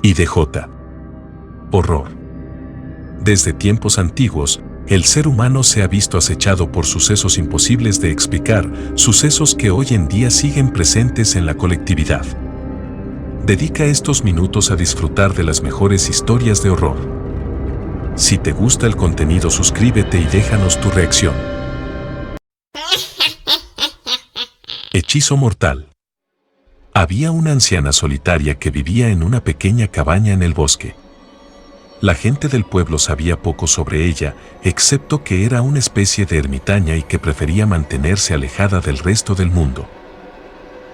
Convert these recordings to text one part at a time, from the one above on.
IDJ. Horror. Desde tiempos antiguos, el ser humano se ha visto acechado por sucesos imposibles de explicar, sucesos que hoy en día siguen presentes en la colectividad. Dedica estos minutos a disfrutar de las mejores historias de horror. Si te gusta el contenido, suscríbete y déjanos tu reacción. Hechizo mortal. Había una anciana solitaria que vivía en una pequeña cabaña en el bosque. La gente del pueblo sabía poco sobre ella, excepto que era una especie de ermitaña y que prefería mantenerse alejada del resto del mundo.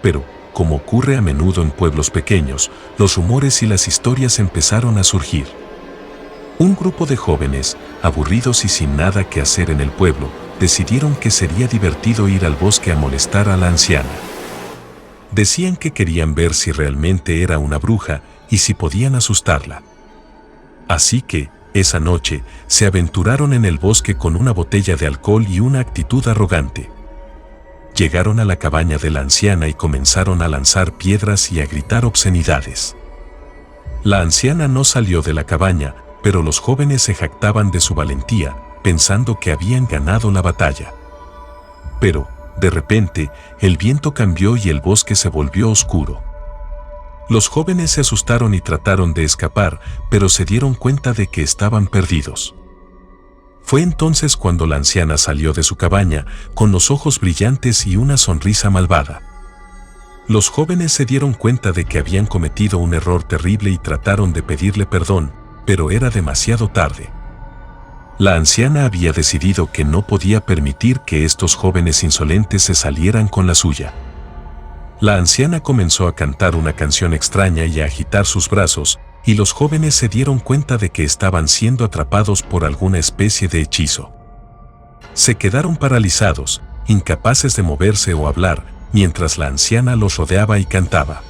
Pero, como ocurre a menudo en pueblos pequeños, los rumores y las historias empezaron a surgir. Un grupo de jóvenes, aburridos y sin nada que hacer en el pueblo, decidieron que sería divertido ir al bosque a molestar a la anciana. Decían que querían ver si realmente era una bruja y si podían asustarla. Así que, esa noche, se aventuraron en el bosque con una botella de alcohol y una actitud arrogante. Llegaron a la cabaña de la anciana y comenzaron a lanzar piedras y a gritar obscenidades. La anciana no salió de la cabaña, pero los jóvenes se jactaban de su valentía, pensando que habían ganado la batalla. Pero, de repente, el viento cambió y el bosque se volvió oscuro. Los jóvenes se asustaron y trataron de escapar, pero se dieron cuenta de que estaban perdidos. Fue entonces cuando la anciana salió de su cabaña, con los ojos brillantes y una sonrisa malvada. Los jóvenes se dieron cuenta de que habían cometido un error terrible y trataron de pedirle perdón, pero era demasiado tarde. La anciana había decidido que no podía permitir que estos jóvenes insolentes se salieran con la suya. La anciana comenzó a cantar una canción extraña y a agitar sus brazos, y los jóvenes se dieron cuenta de que estaban siendo atrapados por alguna especie de hechizo. Se quedaron paralizados, incapaces de moverse o hablar, mientras la anciana los rodeaba y cantaba.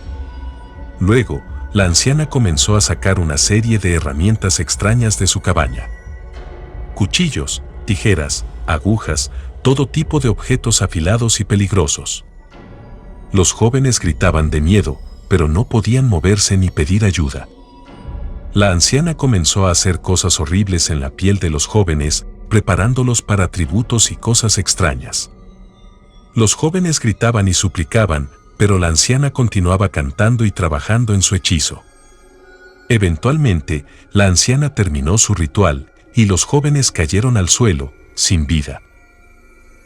Luego, la anciana comenzó a sacar una serie de herramientas extrañas de su cabaña. Cuchillos, tijeras, agujas, todo tipo de objetos afilados y peligrosos. Los jóvenes gritaban de miedo, pero no podían moverse ni pedir ayuda. La anciana comenzó a hacer cosas horribles en la piel de los jóvenes, preparándolos para tributos y cosas extrañas. Los jóvenes gritaban y suplicaban, pero la anciana continuaba cantando y trabajando en su hechizo. Eventualmente, la anciana terminó su ritual, y los jóvenes cayeron al suelo, sin vida.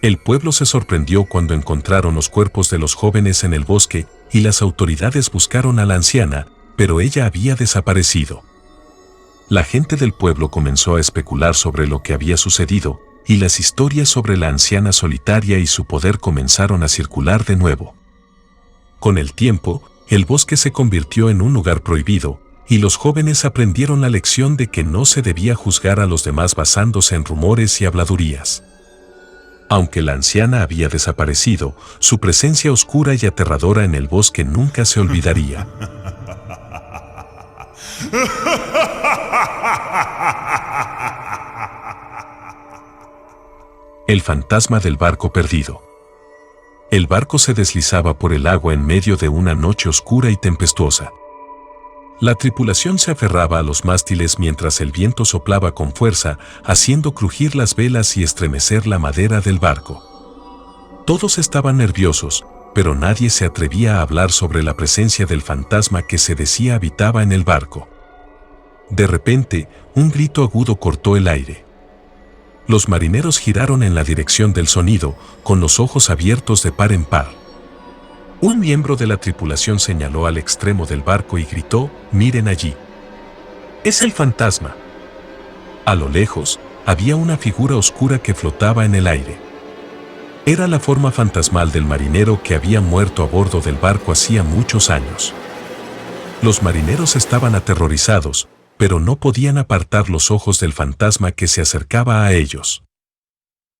El pueblo se sorprendió cuando encontraron los cuerpos de los jóvenes en el bosque, y las autoridades buscaron a la anciana, pero ella había desaparecido. La gente del pueblo comenzó a especular sobre lo que había sucedido, y las historias sobre la anciana solitaria y su poder comenzaron a circular de nuevo. Con el tiempo, el bosque se convirtió en un lugar prohibido, y los jóvenes aprendieron la lección de que no se debía juzgar a los demás basándose en rumores y habladurías. Aunque la anciana había desaparecido, su presencia oscura y aterradora en el bosque nunca se olvidaría. El fantasma del barco perdido. El barco se deslizaba por el agua en medio de una noche oscura y tempestuosa. La tripulación se aferraba a los mástiles mientras el viento soplaba con fuerza, haciendo crujir las velas y estremecer la madera del barco. Todos estaban nerviosos, pero nadie se atrevía a hablar sobre la presencia del fantasma que se decía habitaba en el barco. De repente, un grito agudo cortó el aire. Los marineros giraron en la dirección del sonido, con los ojos abiertos de par en par. Un miembro de la tripulación señaló al extremo del barco y gritó: «¡Miren allí! ¡Es el fantasma!». A lo lejos, había una figura oscura que flotaba en el aire. Era la forma fantasmal del marinero que había muerto a bordo del barco hacía muchos años. Los marineros estaban aterrorizados, pero no podían apartar los ojos del fantasma que se acercaba a ellos.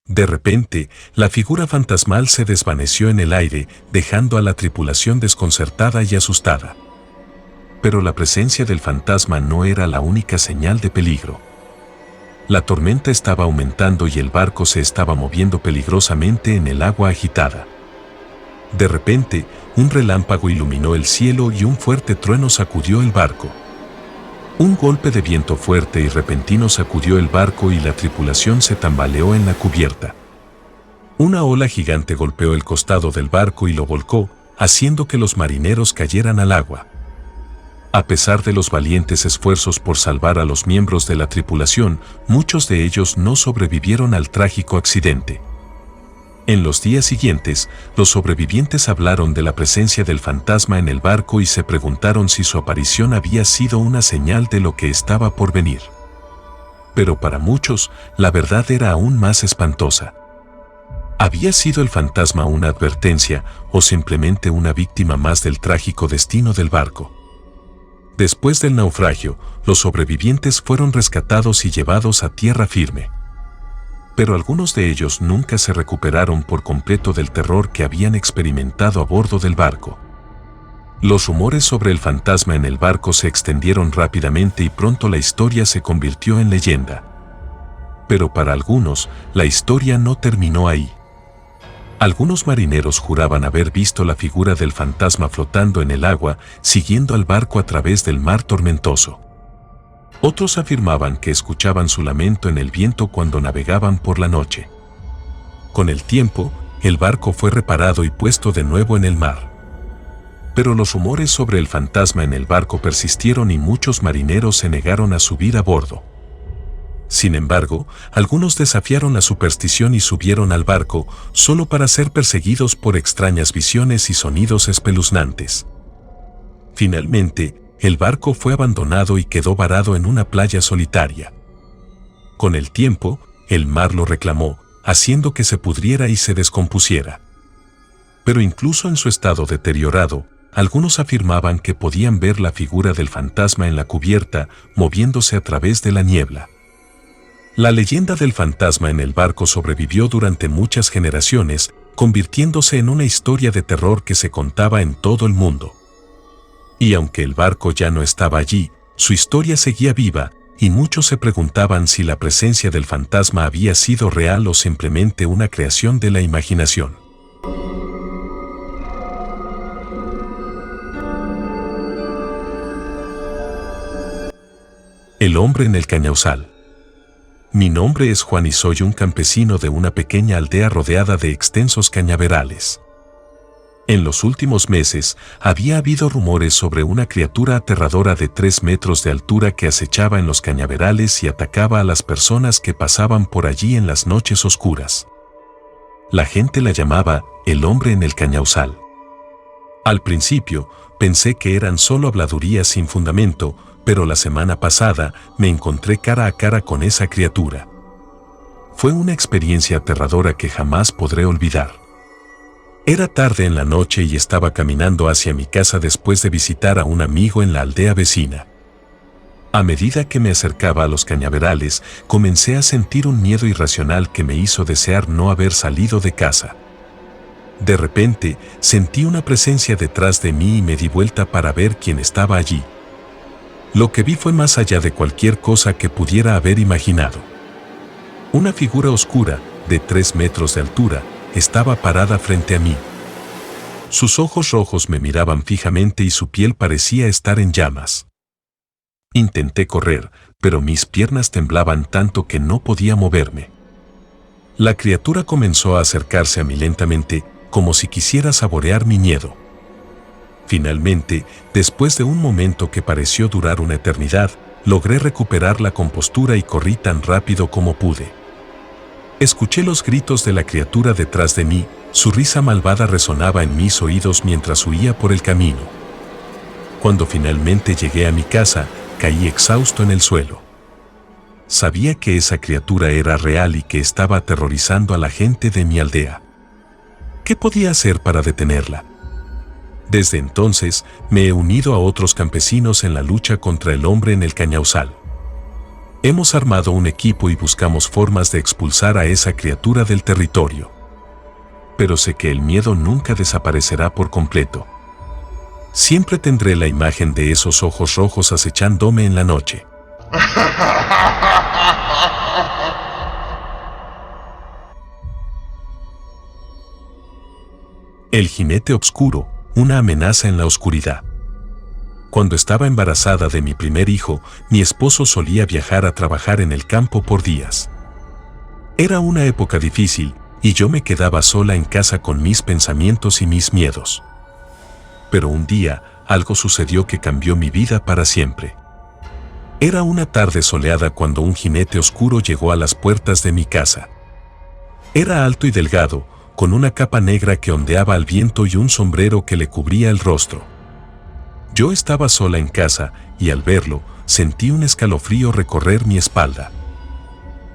De repente, la figura fantasmal se desvaneció en el aire, dejando a la tripulación desconcertada y asustada. Pero la presencia del fantasma no era la única señal de peligro. La tormenta estaba aumentando y el barco se estaba moviendo peligrosamente en el agua agitada. De repente, un relámpago iluminó el cielo y un fuerte trueno sacudió el barco. Un golpe de viento fuerte y repentino sacudió el barco y la tripulación se tambaleó en la cubierta. Una ola gigante golpeó el costado del barco y lo volcó, haciendo que los marineros cayeran al agua. A pesar de los valientes esfuerzos por salvar a los miembros de la tripulación, muchos de ellos no sobrevivieron al trágico accidente. En los días siguientes, los sobrevivientes hablaron de la presencia del fantasma en el barco y se preguntaron si su aparición había sido una señal de lo que estaba por venir. Pero para muchos, la verdad era aún más espantosa. ¿Había sido el fantasma una advertencia o simplemente una víctima más del trágico destino del barco? Después del naufragio, los sobrevivientes fueron rescatados y llevados a tierra firme. Pero algunos de ellos nunca se recuperaron por completo del terror que habían experimentado a bordo del barco. Los rumores sobre el fantasma en el barco se extendieron rápidamente y pronto la historia se convirtió en leyenda. Pero para algunos, la historia no terminó ahí. Algunos marineros juraban haber visto la figura del fantasma flotando en el agua, siguiendo al barco a través del mar tormentoso. Otros afirmaban que escuchaban su lamento en el viento cuando navegaban por la noche. Con el tiempo, el barco fue reparado y puesto de nuevo en el mar. Pero los rumores sobre el fantasma en el barco persistieron y muchos marineros se negaron a subir a bordo. Sin embargo, algunos desafiaron la superstición y subieron al barco solo para ser perseguidos por extrañas visiones y sonidos espeluznantes. Finalmente, el barco fue abandonado y quedó varado en una playa solitaria. Con el tiempo, el mar lo reclamó, haciendo que se pudriera y se descompusiera. Pero incluso en su estado deteriorado, algunos afirmaban que podían ver la figura del fantasma en la cubierta, moviéndose a través de la niebla. La leyenda del fantasma en el barco sobrevivió durante muchas generaciones, convirtiéndose en una historia de terror que se contaba en todo el mundo. Y aunque el barco ya no estaba allí, su historia seguía viva, y muchos se preguntaban si la presencia del fantasma había sido real o simplemente una creación de la imaginación. El hombre en el cañauzal. Mi nombre es Juan y soy un campesino de una pequeña aldea rodeada de extensos cañaverales. En los últimos meses, había habido rumores sobre una criatura aterradora de 3 metros de altura que acechaba en los cañaverales y atacaba a las personas que pasaban por allí en las noches oscuras. La gente la llamaba el hombre en el cañauzal. Al principio, pensé que eran solo habladurías sin fundamento, pero la semana pasada me encontré cara a cara con esa criatura. Fue una experiencia aterradora que jamás podré olvidar. Era tarde en la noche y estaba caminando hacia mi casa después de visitar a un amigo en la aldea vecina. A medida que me acercaba a los cañaverales, comencé a sentir un miedo irracional que me hizo desear no haber salido de casa. De repente, sentí una presencia detrás de mí y me di vuelta para ver quién estaba allí. Lo que vi fue más allá de cualquier cosa que pudiera haber imaginado. Una figura oscura, de 3 metros de altura, estaba parada frente a mí. Sus ojos rojos me miraban fijamente y su piel parecía estar en llamas. Intenté correr, pero mis piernas temblaban tanto que no podía moverme. La criatura comenzó a acercarse a mí lentamente, como si quisiera saborear mi miedo. Finalmente, después de un momento que pareció durar una eternidad, logré recuperar la compostura y corrí tan rápido como pude. Escuché los gritos de la criatura detrás de mí, su risa malvada resonaba en mis oídos mientras huía por el camino. Cuando finalmente llegué a mi casa, caí exhausto en el suelo. Sabía que esa criatura era real y que estaba aterrorizando a la gente de mi aldea. ¿Qué podía hacer para detenerla? Desde entonces, me he unido a otros campesinos en la lucha contra el hombre en el cañauzal. Hemos armado un equipo y buscamos formas de expulsar a esa criatura del territorio. Pero sé que el miedo nunca desaparecerá por completo. Siempre tendré la imagen de esos ojos rojos acechándome en la noche. El jinete oscuro, una amenaza en la oscuridad. Cuando estaba embarazada de mi primer hijo, mi esposo solía viajar a trabajar en el campo por días. Era una época difícil, y yo me quedaba sola en casa con mis pensamientos y mis miedos. Pero un día, algo sucedió que cambió mi vida para siempre. Era una tarde soleada cuando un jinete oscuro llegó a las puertas de mi casa. Era alto y delgado, con una capa negra que ondeaba al viento y un sombrero que le cubría el rostro. Yo estaba sola en casa, y al verlo, sentí un escalofrío recorrer mi espalda.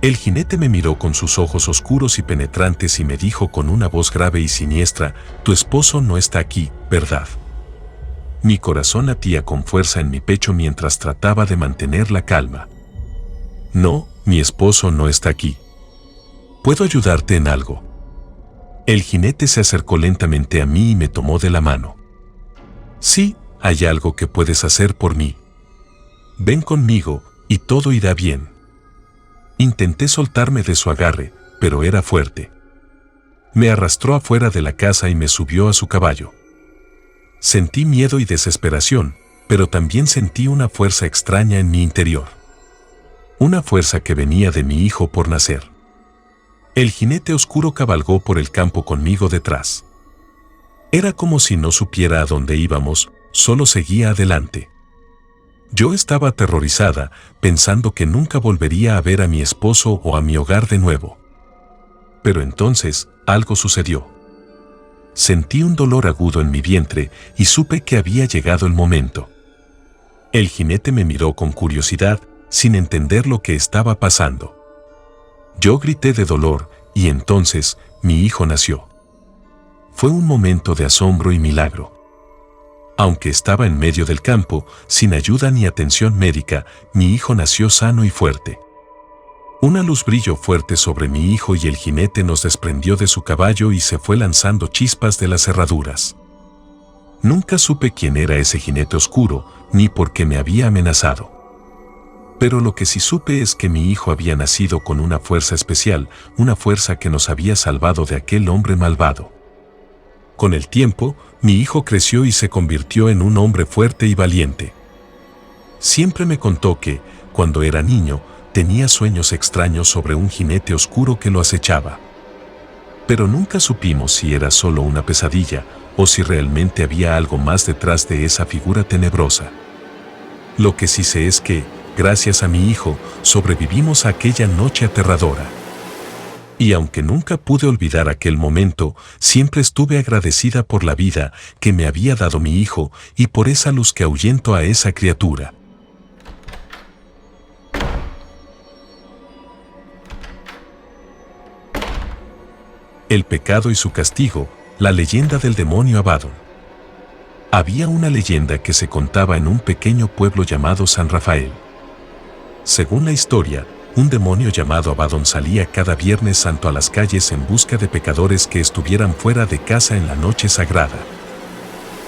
El jinete me miró con sus ojos oscuros y penetrantes y me dijo con una voz grave y siniestra: «Tu esposo no está aquí, ¿verdad?». Mi corazón latía con fuerza en mi pecho mientras trataba de mantener la calma. «No, mi esposo no está aquí. ¿Puedo ayudarte en algo?». El jinete se acercó lentamente a mí y me tomó de la mano. «Sí, hay algo que puedes hacer por mí. Ven conmigo, y todo irá bien». Intenté soltarme de su agarre, pero era fuerte. Me arrastró afuera de la casa y me subió a su caballo. Sentí miedo y desesperación, pero también sentí una fuerza extraña en mi interior. Una fuerza que venía de mi hijo por nacer. El jinete oscuro cabalgó por el campo conmigo detrás. Era como si no supiera a dónde íbamos, solo seguía adelante. Yo estaba aterrorizada, pensando que nunca volvería a ver a mi esposo o a mi hogar de nuevo. Pero entonces, algo sucedió. Sentí un dolor agudo en mi vientre y supe que había llegado el momento. El jinete me miró con curiosidad, sin entender lo que estaba pasando. Yo grité de dolor, y entonces, mi hijo nació. Fue un momento de asombro y milagro. Aunque estaba en medio del campo, sin ayuda ni atención médica, mi hijo nació sano y fuerte. Una luz brilló fuerte sobre mi hijo y el jinete nos desprendió de su caballo y se fue lanzando chispas de las herraduras. Nunca supe quién era ese jinete oscuro, ni por qué me había amenazado. Pero lo que sí supe es que mi hijo había nacido con una fuerza especial, una fuerza que nos había salvado de aquel hombre malvado. Con el tiempo, mi hijo creció y se convirtió en un hombre fuerte y valiente. Siempre me contó que, cuando era niño, tenía sueños extraños sobre un jinete oscuro que lo acechaba. Pero nunca supimos si era solo una pesadilla o si realmente había algo más detrás de esa figura tenebrosa. Lo que sí sé es que, gracias a mi hijo, sobrevivimos a aquella noche aterradora. Y aunque nunca pude olvidar aquel momento, siempre estuve agradecida por la vida que me había dado mi hijo y por esa luz que ahuyentó a esa criatura. El pecado y su castigo, la leyenda del demonio Abaddon. Había una leyenda que se contaba en un pequeño pueblo llamado San Rafael. Según la historia, un demonio llamado Abaddon salía cada Viernes Santo a las calles en busca de pecadores que estuvieran fuera de casa en la noche sagrada.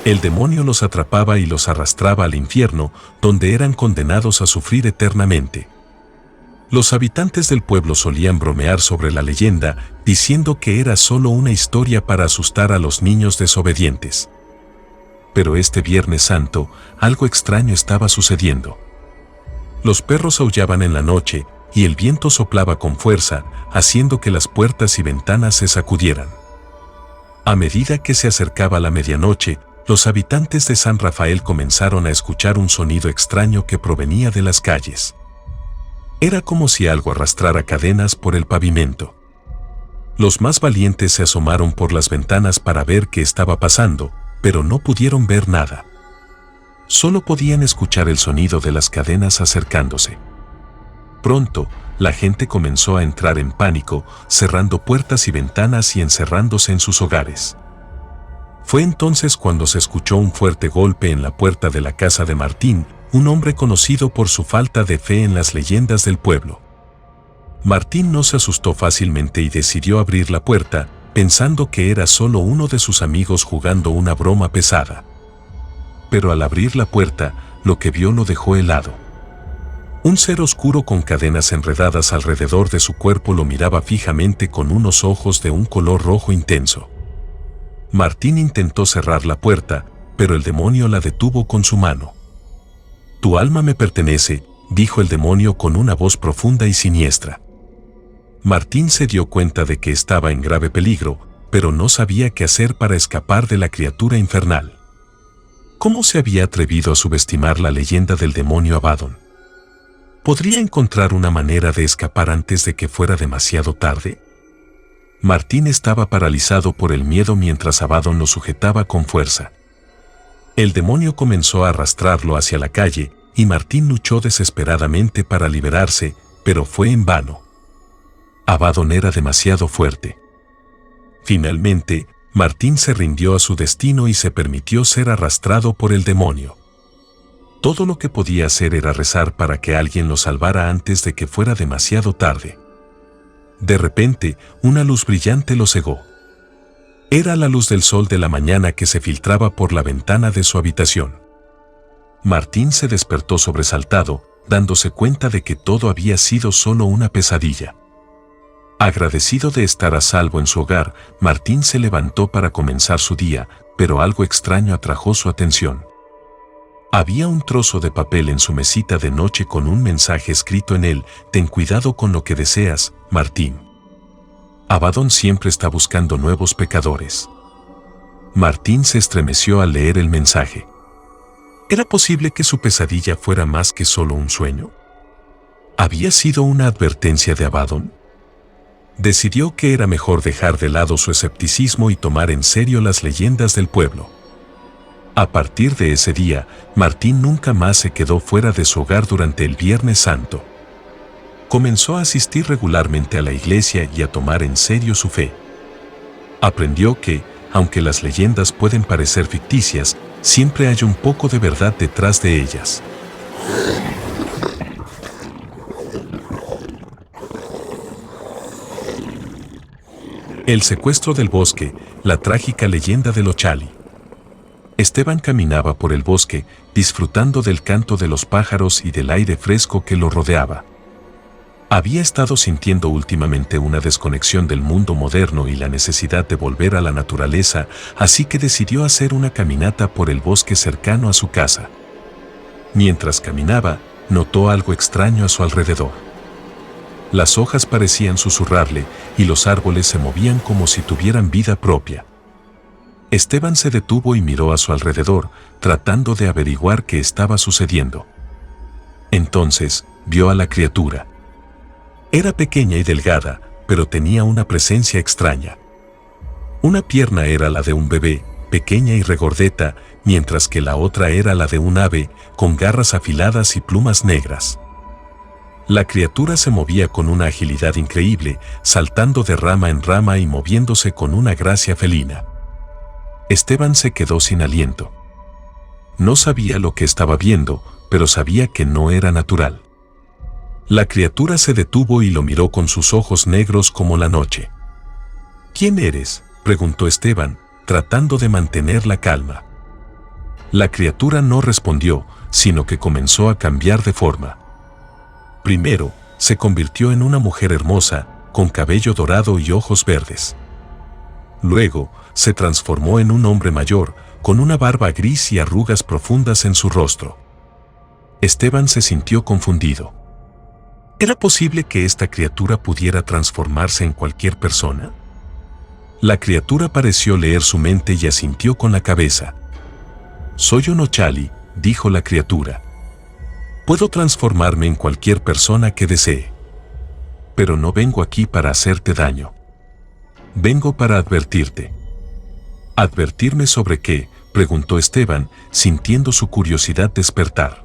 El demonio los atrapaba y los arrastraba al infierno, donde eran condenados a sufrir eternamente. Los habitantes del pueblo solían bromear sobre la leyenda, diciendo que era solo una historia para asustar a los niños desobedientes. Pero este Viernes Santo, algo extraño estaba sucediendo. Los perros aullaban en la noche, y el viento soplaba con fuerza, haciendo que las puertas y ventanas se sacudieran. A medida que se acercaba la medianoche, los habitantes de San Rafael comenzaron a escuchar un sonido extraño que provenía de las calles. Era como si algo arrastrara cadenas por el pavimento. Los más valientes se asomaron por las ventanas para ver qué estaba pasando, pero no pudieron ver nada. Solo podían escuchar el sonido de las cadenas acercándose. Pronto, la gente comenzó a entrar en pánico, cerrando puertas y ventanas y encerrándose en sus hogares. Fue entonces cuando se escuchó un fuerte golpe en la puerta de la casa de Martín, un hombre conocido por su falta de fe en las leyendas del pueblo. Martín no se asustó fácilmente y decidió abrir la puerta, pensando que era solo uno de sus amigos jugando una broma pesada. Pero al abrir la puerta, lo que vio lo dejó helado. Un ser oscuro con cadenas enredadas alrededor de su cuerpo lo miraba fijamente con unos ojos de un color rojo intenso. Martín intentó cerrar la puerta, pero el demonio la detuvo con su mano. Tu alma me pertenece, dijo el demonio con una voz profunda y siniestra. Martín se dio cuenta de que estaba en grave peligro, pero no sabía qué hacer para escapar de la criatura infernal. ¿Cómo se había atrevido a subestimar la leyenda del demonio Abaddon? ¿Podría encontrar una manera de escapar antes de que fuera demasiado tarde? Martín estaba paralizado por el miedo mientras Abaddon lo sujetaba con fuerza. El demonio comenzó a arrastrarlo hacia la calle y Martín luchó desesperadamente para liberarse, pero fue en vano. Abaddon era demasiado fuerte. Finalmente, Martín se rindió a su destino y se permitió ser arrastrado por el demonio. Todo lo que podía hacer era rezar para que alguien lo salvara antes de que fuera demasiado tarde. De repente, una luz brillante lo cegó. Era la luz del sol de la mañana que se filtraba por la ventana de su habitación. Martín se despertó sobresaltado, dándose cuenta de que todo había sido solo una pesadilla. Agradecido de estar a salvo en su hogar, Martín se levantó para comenzar su día, pero algo extraño atrajo su atención. Había un trozo de papel en su mesita de noche con un mensaje escrito en él: ten cuidado con lo que deseas, Martín. Abaddon siempre está buscando nuevos pecadores. Martín se estremeció al leer el mensaje. ¿Era posible que su pesadilla fuera más que solo un sueño? ¿Había sido una advertencia de Abaddon? Decidió que era mejor dejar de lado su escepticismo y tomar en serio las leyendas del pueblo. A partir de ese día, Martín nunca más se quedó fuera de su hogar durante el Viernes Santo. Comenzó a asistir regularmente a la iglesia y a tomar en serio su fe. Aprendió que, aunque las leyendas pueden parecer ficticias, siempre hay un poco de verdad detrás de ellas. El secuestro del bosque, la trágica leyenda de Ochali. Esteban caminaba por el bosque, disfrutando del canto de los pájaros y del aire fresco que lo rodeaba. Había estado sintiendo últimamente una desconexión del mundo moderno y la necesidad de volver a la naturaleza, así que decidió hacer una caminata por el bosque cercano a su casa. Mientras caminaba, notó algo extraño a su alrededor. Las hojas parecían susurrarle y los árboles se movían como si tuvieran vida propia. Esteban se detuvo y miró a su alrededor, tratando de averiguar qué estaba sucediendo. Entonces, vio a la criatura. Era pequeña y delgada, pero tenía una presencia extraña. Una pierna era la de un bebé, pequeña y regordeta, mientras que la otra era la de un ave, con garras afiladas y plumas negras. La criatura se movía con una agilidad increíble, saltando de rama en rama y moviéndose con una gracia felina. Esteban se quedó sin aliento. No sabía lo que estaba viendo, pero sabía que no era natural. La criatura se detuvo y lo miró con sus ojos negros como la noche. ¿Quién eres?, preguntó Esteban, tratando de mantener la calma. La criatura no respondió, sino que comenzó a cambiar de forma. Primero, se convirtió en una mujer hermosa, con cabello dorado y ojos verdes. Luego, se transformó en un hombre mayor, con una barba gris y arrugas profundas en su rostro. Esteban se sintió confundido. ¿Era posible que esta criatura pudiera transformarse en cualquier persona? La criatura pareció leer su mente y asintió con la cabeza. «Soy un Ochali», dijo la criatura. «Puedo transformarme en cualquier persona que desee. Pero no vengo aquí para hacerte daño. Vengo para advertirte». «¿Advertirme sobre qué?», preguntó Esteban, sintiendo su curiosidad despertar.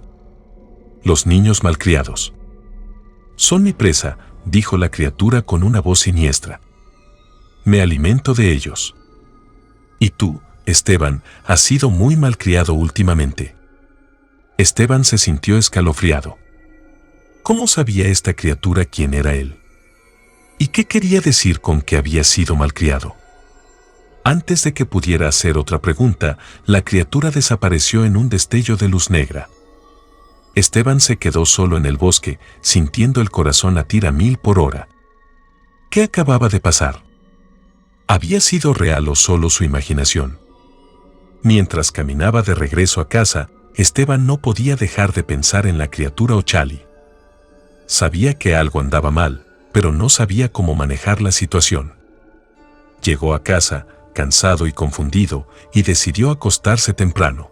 «Los niños malcriados. Son mi presa», dijo la criatura con una voz siniestra. «Me alimento de ellos. Y tú, Esteban, has sido muy malcriado últimamente». Esteban se sintió escalofriado. ¿Cómo sabía esta criatura quién era él? ¿Y qué quería decir con que había sido malcriado? Antes de que pudiera hacer otra pregunta, la criatura desapareció en un destello de luz negra. Esteban se quedó solo en el bosque, sintiendo el corazón latir a 1000 por hora. ¿Qué acababa de pasar? ¿Había sido real o solo su imaginación? Mientras caminaba de regreso a casa, Esteban no podía dejar de pensar en la criatura Ochali. Sabía que algo andaba mal, pero no sabía cómo manejar la situación. Llegó a casa, cansado y confundido, y decidió acostarse temprano.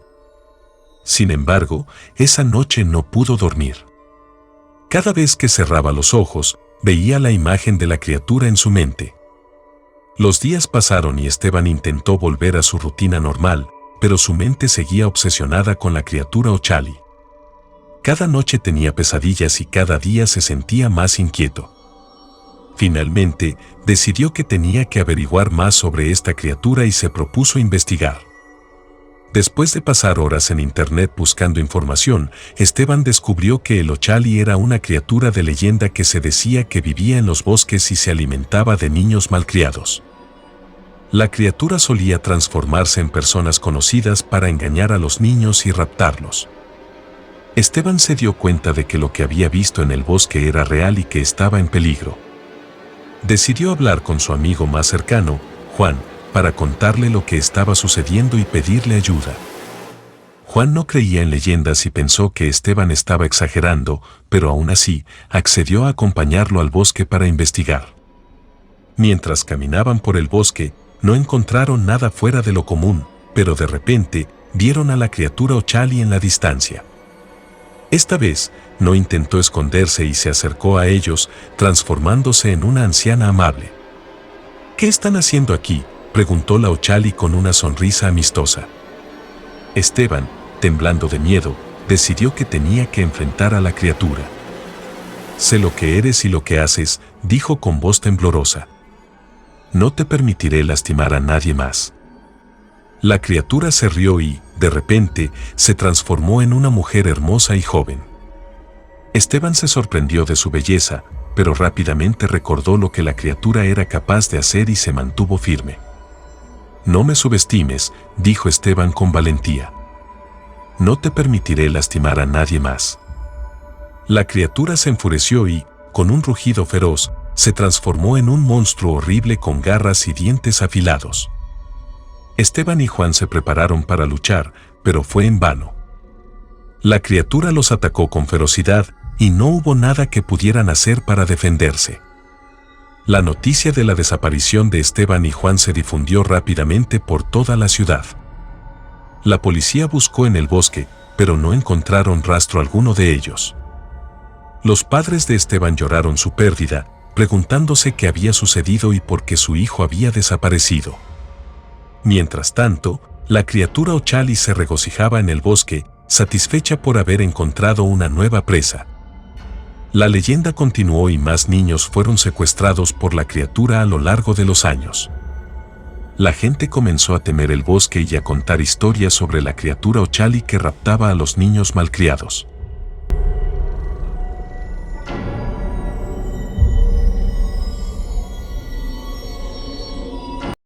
Sin embargo, esa noche no pudo dormir. Cada vez que cerraba los ojos, veía la imagen de la criatura en su mente. Los días pasaron y Esteban intentó volver a su rutina normal, pero su mente seguía obsesionada con la criatura Ochali. Cada noche tenía pesadillas y cada día se sentía más inquieto. Finalmente, decidió que tenía que averiguar más sobre esta criatura y se propuso investigar. Después de pasar horas en internet buscando información, Esteban descubrió que el Ochali era una criatura de leyenda que se decía que vivía en los bosques y se alimentaba de niños malcriados. La criatura solía transformarse en personas conocidas para engañar a los niños y raptarlos. Esteban se dio cuenta de que lo que había visto en el bosque era real y que estaba en peligro. Decidió hablar con su amigo más cercano, Juan, para contarle lo que estaba sucediendo y pedirle ayuda. Juan no creía en leyendas y pensó que Esteban estaba exagerando, pero aún así, accedió a acompañarlo al bosque para investigar. Mientras caminaban por el bosque, no encontraron nada fuera de lo común, pero de repente, vieron a la criatura Ochali en la distancia. Esta vez, no intentó esconderse y se acercó a ellos, transformándose en una anciana amable. ¿Qué están haciendo aquí?, preguntó la Ochali con una sonrisa amistosa. Esteban, temblando de miedo, decidió que tenía que enfrentar a la criatura. Sé lo que eres y lo que haces, dijo con voz temblorosa. No te permitiré lastimar a nadie más. La criatura se rió y, de repente, se transformó en una mujer hermosa y joven. Esteban se sorprendió de su belleza, pero rápidamente recordó lo que la criatura era capaz de hacer y se mantuvo firme. No me subestimes, dijo Esteban con valentía. No te permitiré lastimar a nadie más. La criatura se enfureció y, con un rugido feroz, se transformó en un monstruo horrible con garras y dientes afilados. Esteban y Juan se prepararon para luchar, pero fue en vano. La criatura los atacó con ferocidad y no hubo nada que pudieran hacer para defenderse. La noticia de la desaparición de Esteban y Juan se difundió rápidamente por toda la ciudad. La policía buscó en el bosque, pero no encontraron rastro alguno de ellos. Los padres de Esteban lloraron su pérdida, preguntándose qué había sucedido y por qué su hijo había desaparecido. Mientras tanto, la criatura Ochali se regocijaba en el bosque, satisfecha por haber encontrado una nueva presa. La leyenda continuó y más niños fueron secuestrados por la criatura a lo largo de los años. La gente comenzó a temer el bosque y a contar historias sobre la criatura Ochali que raptaba a los niños malcriados.